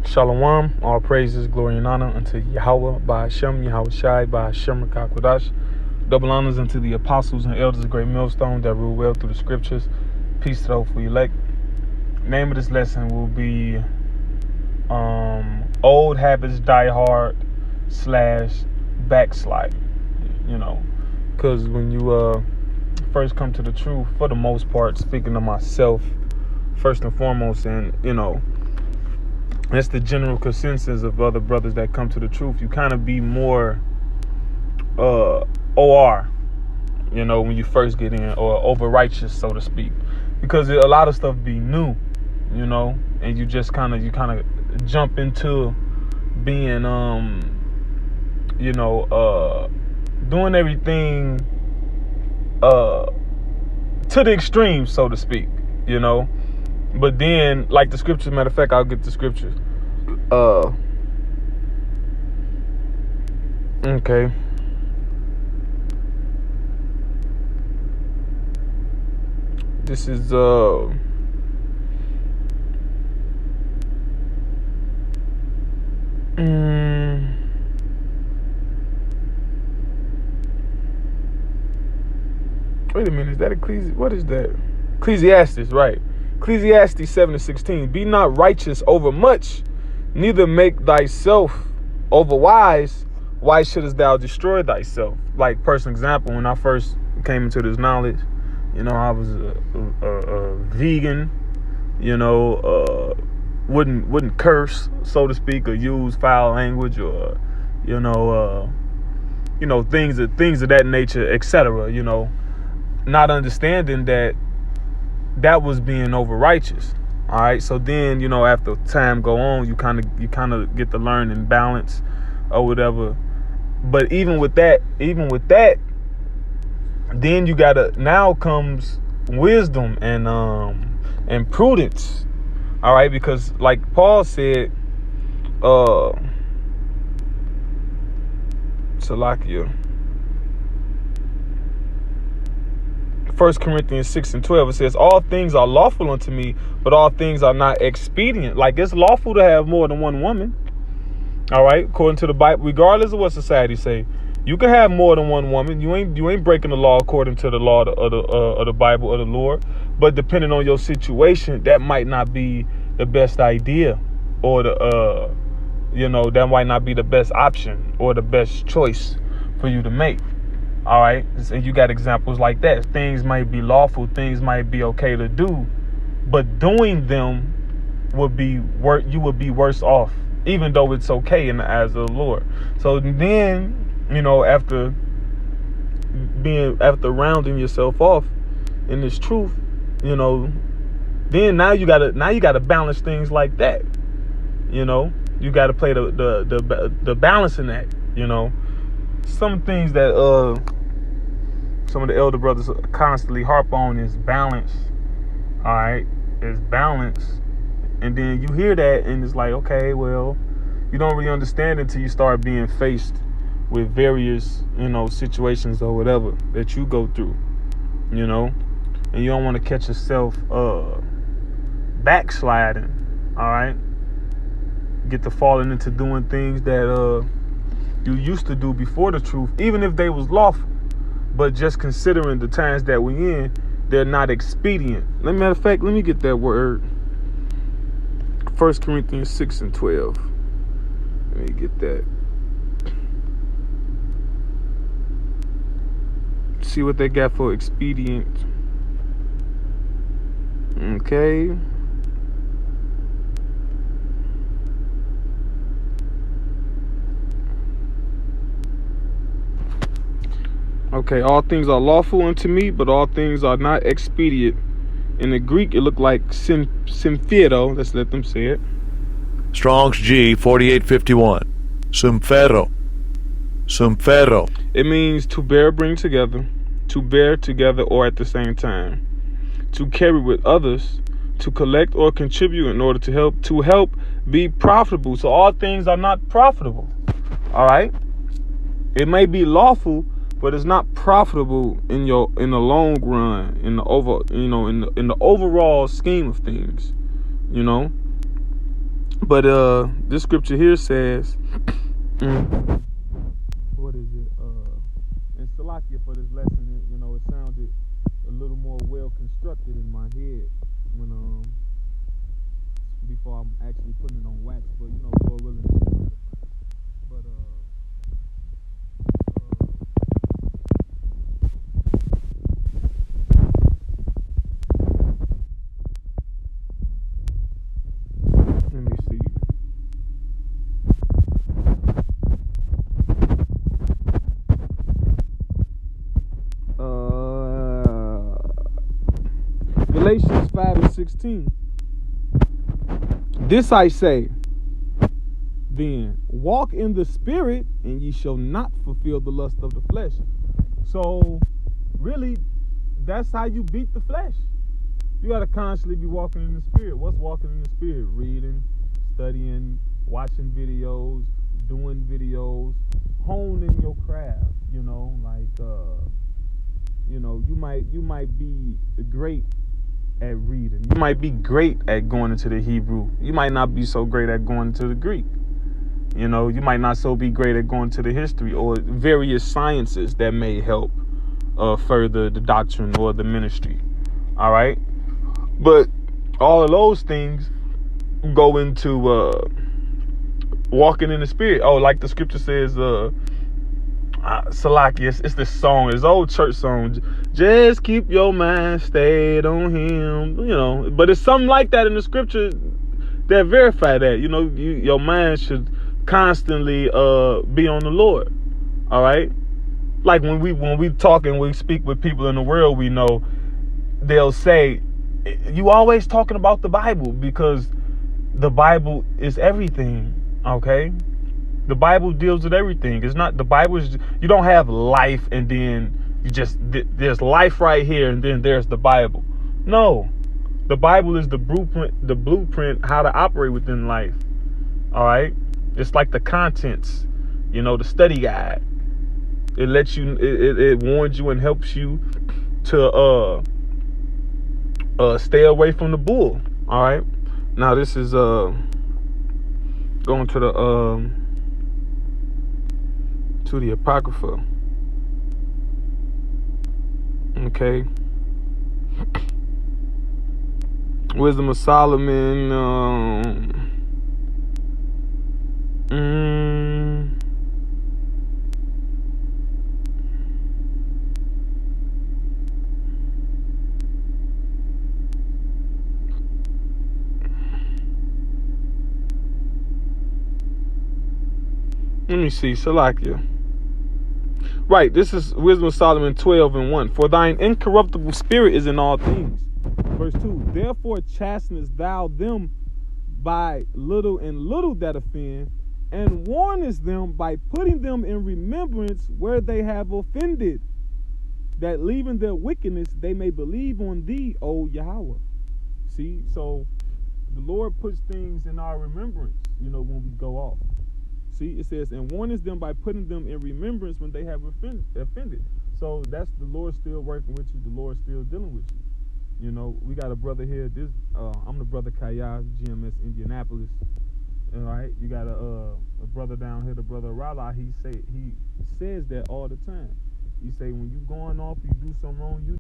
Shalom, all praises, glory, and honor unto Yahweh, by Hashem, Yahweh Shai, by Hashem, Rakakwadash. Double honors unto the apostles and elders of Great Millstone that rule well through the scriptures. Peace to those for elect. Name of this lesson will be Old Habits Die Hard / Backsliding. Because when you first come to the truth, for the most part, speaking to myself, first and foremost, and that's the general consensus of other brothers that come to the truth. You kind of be more OR, when you first get in, or over righteous, so to speak, because a lot of stuff be new, and you just kind of jump into being doing everything to the extreme, so to speak, But then, like the scripture, matter of fact, I'll get the scriptures. Okay. This is wait a minute, is that what is that? Ecclesiastes, right. Ecclesiastes 7:16. Be not righteous over much, neither make thyself over wise. Why shouldest thou destroy thyself? Like, personal example, when I first came into this knowledge, I was a vegan, wouldn't curse, so to speak, or use foul language, or things of that nature, etc. Not understanding that was being over righteous. All right. So then, after time go on, you kind of get to learn and balance or whatever. But even with that, then you gotta, now comes wisdom and prudence. All right. Because like Paul said, Salakia, 1 Corinthians 6:12, it says, all things are lawful unto me, but all things are not expedient. Like, it's lawful to have more than one woman. All right, according to the Bible, regardless of what society say, you can have more than one woman. You ain't breaking the law according to the law of the Bible or the Lord. But depending on your situation, that might not be the best idea, or that might not be the best option or the best choice for you to make. All right. And you got examples like that. Things might be lawful. Things might be okay to do, but doing them you would be worse off, even though it's okay in the eyes of the Lord. So then, after rounding yourself off in this truth, then now you gotta balance things like that. You gotta play the balancing act. Some things that some of the elder brothers constantly harp on is balance. All right, is balance. And then you hear that and it's like, okay, well, you don't really understand until you start being faced with various, situations or whatever that you go through, and you don't want to catch yourself backsliding. All right, get to falling into doing things that you used to do before the truth, even if they was lawful, but just considering the times that we in, they're not expedient. Matter of fact, let me get that word. 1 Corinthians 6:12. Let me get that. See what they got for expedient. Okay. Okay, all things are lawful unto me, but all things are not expedient. In the Greek, it looked like symphero. Let's let them say it. Strong's G 4851. Symphero. It means to bear, bring together, to bear together or at the same time, to carry with others, to collect or contribute in order to help be profitable. So all things are not profitable. All right. It may be lawful, but it's not profitable in the long run, in the overall scheme of things, But this scripture here says, what is it? And Salakia for this lesson, it sounded a little more well constructed in my head when before I'm actually putting it on wax. But Lord willing, it's gonna edify. But let me see. Galatians 5:16. This I say, then, walk in the spirit, and ye shall not fulfill the lust of the flesh. So, really, that's how you beat the flesh. You got to constantly be walking in the spirit. What's walking in the spirit? Reading, studying, watching videos, doing videos, honing your craft. You might be great at reading. You might be great at going into the Hebrew. You might not be so great at going into the Greek. You might not so be great at going to the history or various sciences that may help further the doctrine or the ministry. All right. But all of those things go into walking in the spirit. Oh, like the scripture says, Salakia, it's this song, this old church song. Just keep your mind stayed on him. But it's something like that in the scripture that verify that. Your mind should constantly be on the Lord. All right. Like when we talk and we speak with people in the world, we know they'll say, you always talking about the Bible, because the Bible is everything. Okay. The Bible deals with everything. It's not, the Bible is, you don't have life and then there's life right here and then there's the Bible. No, the Bible is the blueprint how to operate within life. All right. It's like the contents, the study guide. It lets you, it warns you and helps you to stay away from the bull. All right. Now this is going to the Apocrypha. Okay. Wisdom of Solomon. Let me see. Salakia. Right, this is Wisdom of Solomon 12:1. For thine incorruptible spirit is in all things. Verse 2. Therefore chastenest thou them by little and little that offend, and warnest them by putting them in remembrance where they have offended, that leaving their wickedness they may believe on thee, O Yahweh. See, so the Lord puts things in our remembrance, when we go off. See, it says, and warnest them by putting them in remembrance when they have offended. So that's the Lord still working with you. The Lord still dealing with you. We got a brother here. I'm the brother Kaya, GMS Indianapolis. All right. You got a brother down here, the brother Rala. He says that all the time. He say, when you going off, you do something wrong, you